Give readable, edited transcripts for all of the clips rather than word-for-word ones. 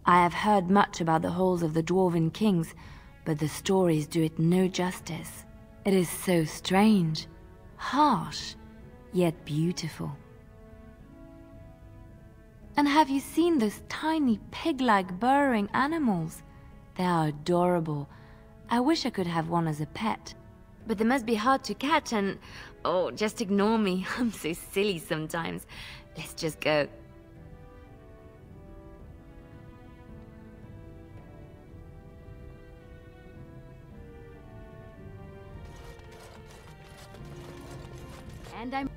I have heard much about the halls of the Dwarven kings, but the stories do it no justice. It is so strange, harsh, yet beautiful. And have you seen those tiny pig-like burrowing animals? They are adorable. I wish I could have one as a pet. But they must be hard to catch and... oh, just ignore me. I'm so silly sometimes. Let's just go. And I'm...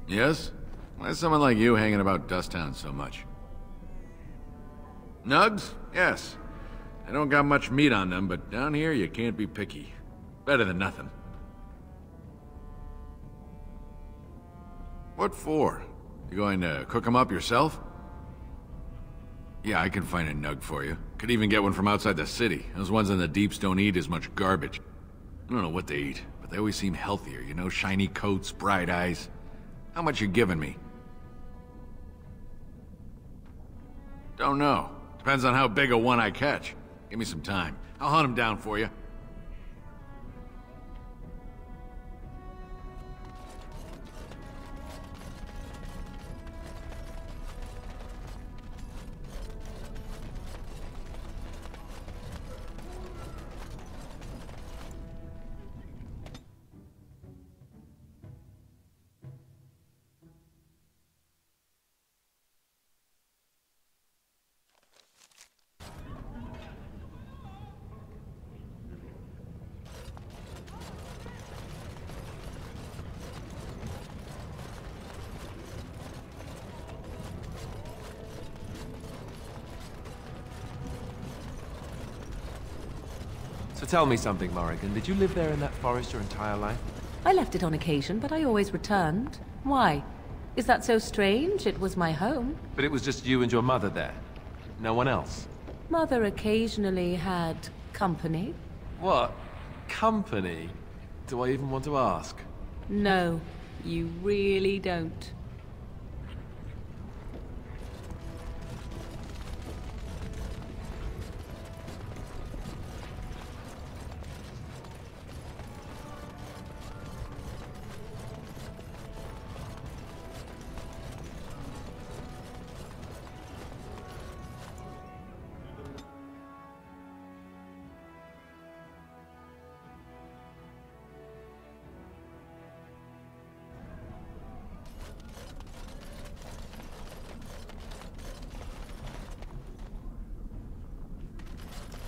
Yes? Why is someone like you hanging about Dusttown so much? Nugs? Yes. I don't got much meat on them, but down here you can't be picky. Better than nothing. What for? You going to cook them up yourself? Yeah, I can find a nug for you. Could even get one from outside the city. Those ones in the deeps don't eat as much garbage. I don't know what they eat, but they always seem healthier, you know? Shiny coats, bright eyes. How much you giving me? Don't know. Depends on how big a one I catch. Give me some time. I'll hunt him down for you. So tell me something, Morrigan. Did you live there in that forest your entire life? I left it on occasion, but I always returned. Why? Is that so strange? It was my home. But it was just you and your mother there. No one else. Mother occasionally had company. What? Company? Do I even want to ask? No, you really don't.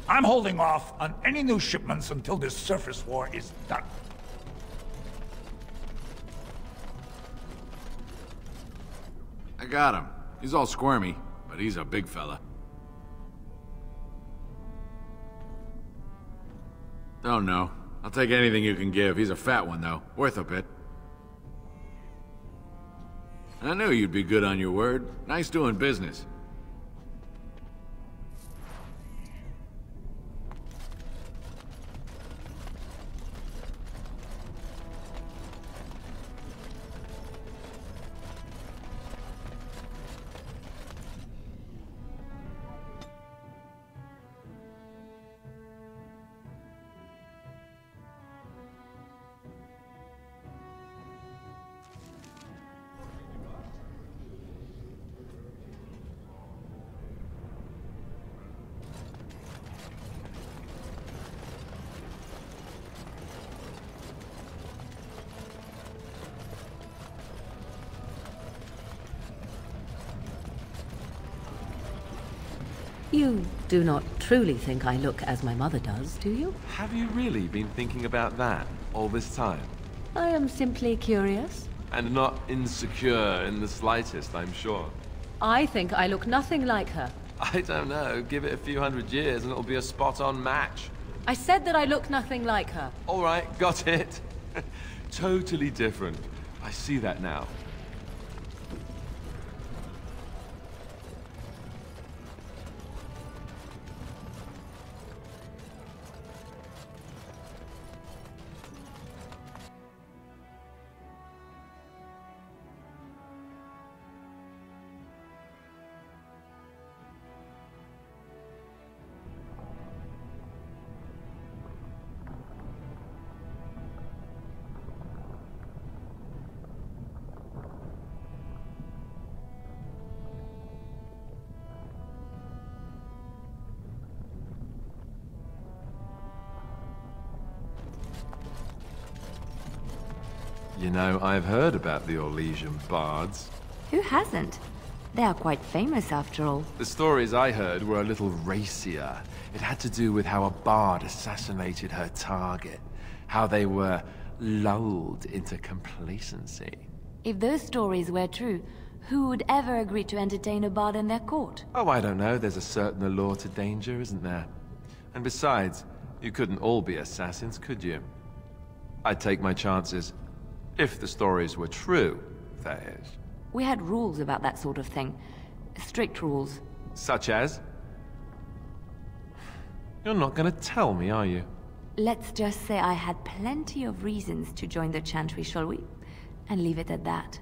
I'm holding off on any new shipments until this surface war is done. I got him. He's all squirmy, but he's a big fella. Don't know. I'll take anything you can give. He's a fat one, though. Worth a bit. I knew you'd be good on your word. Nice doing business. You do not truly think I look as my mother does, do you? Have you really been thinking about that all this time? I am simply curious. And not insecure in the slightest, I'm sure. I think I look nothing like her. I don't know. Give it a few hundred years and it'll be a spot-on match. I said that I look nothing like her. All right, got it. Totally different. I see that now. You know, I've heard about the Orlesian bards. Who hasn't? They are quite famous after all. The stories I heard were a little racier. It had to do with how a bard assassinated her target. How they were lulled into complacency. If those stories were true, who would ever agree to entertain a bard in their court? Oh, I don't know. There's a certain allure to danger, isn't there? And besides, you couldn't all be assassins, could you? I'd take my chances. If the stories were true, that is. We had rules about that sort of thing. Strict rules. Such as? You're not gonna tell me, are you? Let's just say I had plenty of reasons to join the Chantry, shall we? And leave it at that.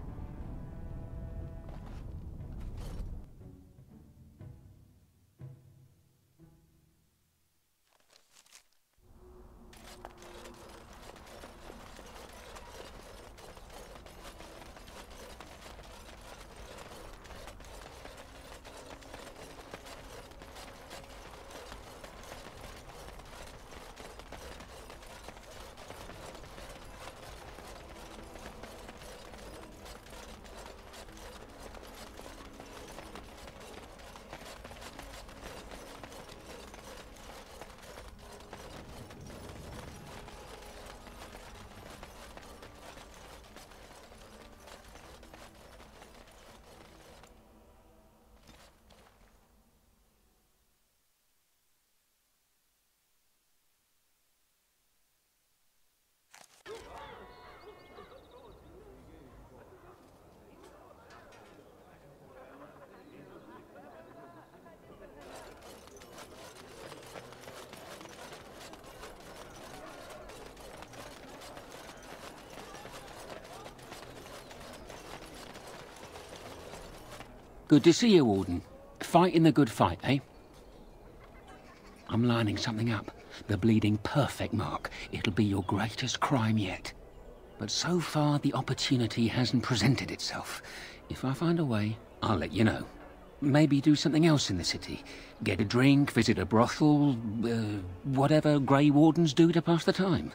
Good to see you, Warden. Fighting the good fight, eh? I'm lining something up. The bleeding perfect mark. It'll be your greatest crime yet. But so far, the opportunity hasn't presented itself. If I find a way, I'll let you know. Maybe do something else in the city. Get a drink, visit a brothel, whatever Grey Wardens do to pass the time.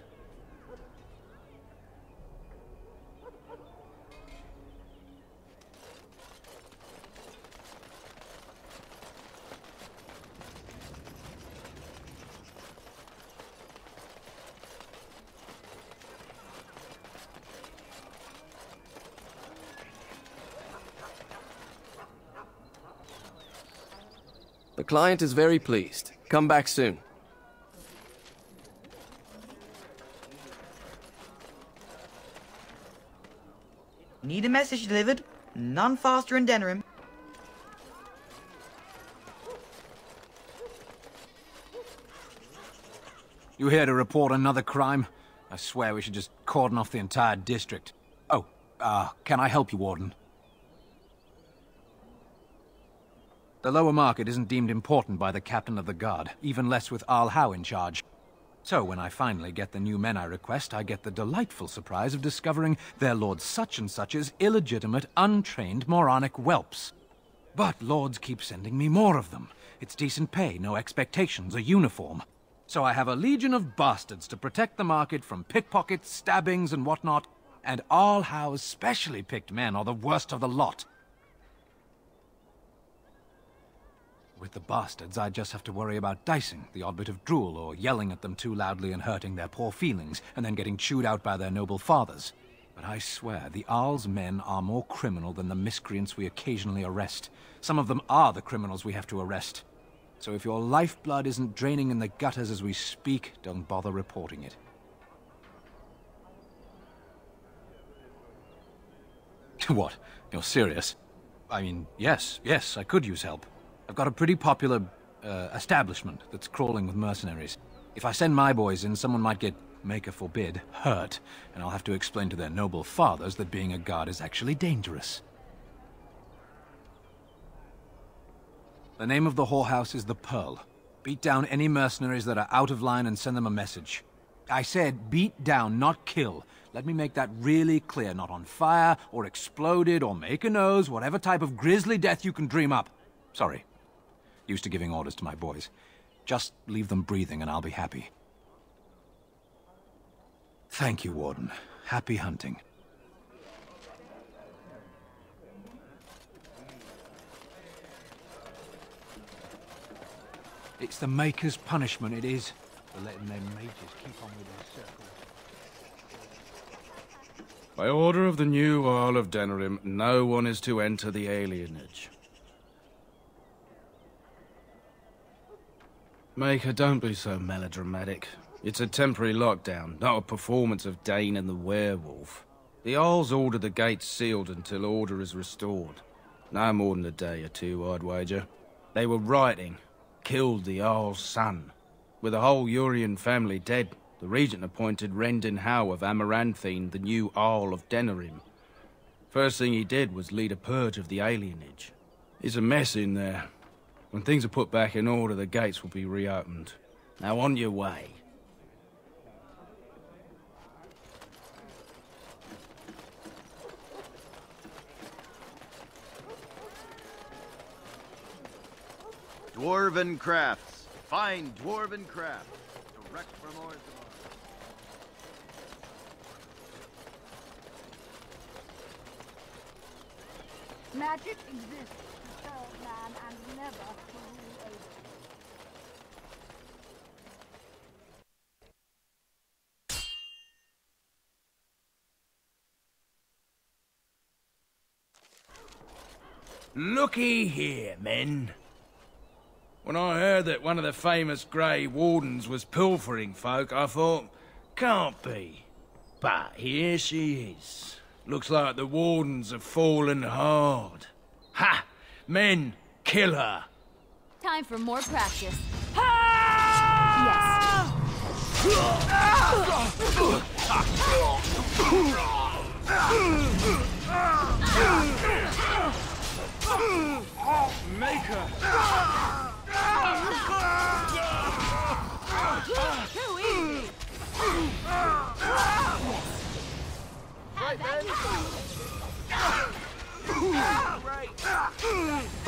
The client is very pleased. Come back soon. Need a message delivered? None faster in Denerim. You here to report another crime? I swear we should just cordon off the entire district. Oh, can I help you, Warden? The lower market isn't deemed important by the captain of the guard, even less with Al Howe in charge. So when I finally get the new men I request, I get the delightful surprise of discovering their Lord Such-and-Such's illegitimate, untrained, moronic whelps. But lords keep sending me more of them. It's decent pay, no expectations, a uniform. So I have a legion of bastards to protect the market from pickpockets, stabbings, and whatnot, and Al Howe's specially picked men are the worst of the lot. With the bastards, I'd just have to worry about dicing, the odd bit of drool, or yelling at them too loudly and hurting their poor feelings, and then getting chewed out by their noble fathers. But I swear, the Arl's men are more criminal than the miscreants we occasionally arrest. Some of them are the criminals we have to arrest. So if your lifeblood isn't draining in the gutters as we speak, don't bother reporting it. What? You're serious? I mean, yes, I could use help. I've got a pretty popular, establishment that's crawling with mercenaries. If I send my boys in, someone might get, maker forbid, hurt, and I'll have to explain to their noble fathers that being a guard is actually dangerous. The name of the whorehouse is the Pearl. Beat down any mercenaries that are out of line and send them a message. I said beat down, not kill. Let me make that really clear. Not on fire, or exploded, or make a nose, whatever type of grisly death you can dream up. Sorry. Used to giving orders to my boys. Just leave them breathing and I'll be happy. Thank you, Warden. Happy hunting. It's the Maker's punishment, it is, for letting them mages keep on with their circles. By order of the new Earl of Denerim, no one is to enter the alienage. Maker, don't be so melodramatic. It's a temporary lockdown, not a performance of Dane and the Werewolf. The Earls ordered the gates sealed until order is restored. No more than a day or two, I'd wager. They were writing. Killed the Earl's son. With the whole Urian family dead, the regent appointed Rendon Howe of Amaranthine the new Earl of Denerim. First thing he did was lead a purge of the alienage. It's a mess in there. When things are put back in order, the gates will be reopened. Now on your way. Dwarven crafts. Fine dwarven crafts. Direct from Orzammar. Magic exists to serve man and never to rule over. Looky here, men. When I heard that one of the famous Grey Wardens was pilfering folk, I thought, can't be. But here she is. Looks like the Wardens have fallen hard. Ha! Men, kill her! Time for more practice. Maker! Too easy. Right then. Right.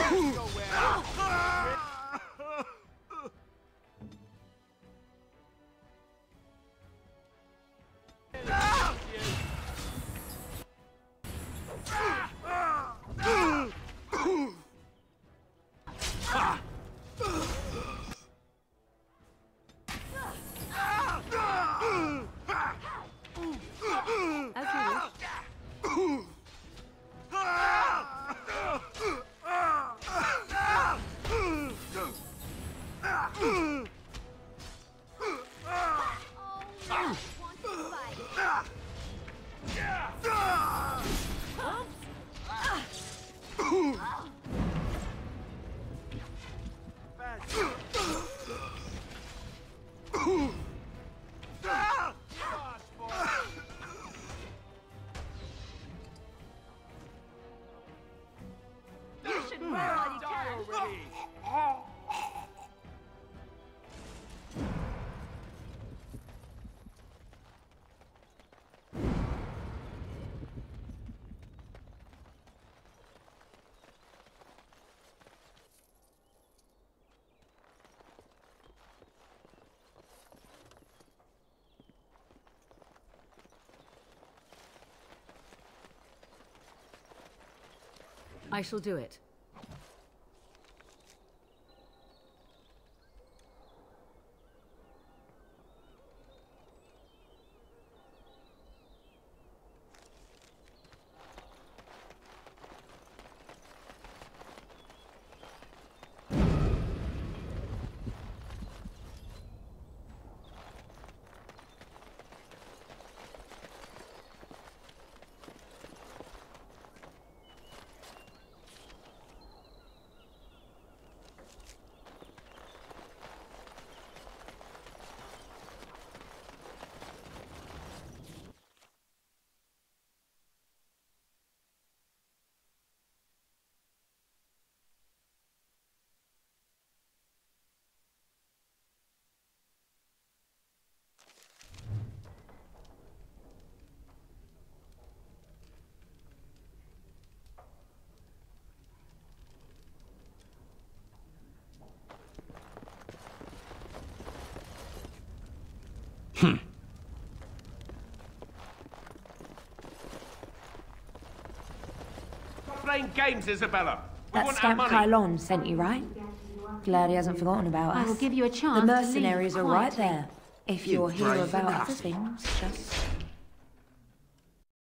Go where? I shall do it. Stop playing games, Isabella. We That want our scamp money. Kylon sent you, right? Glad he hasn't forgotten about us. I will give you a chance The to leave mercenaries are right quietly. there. If you're here about us things, just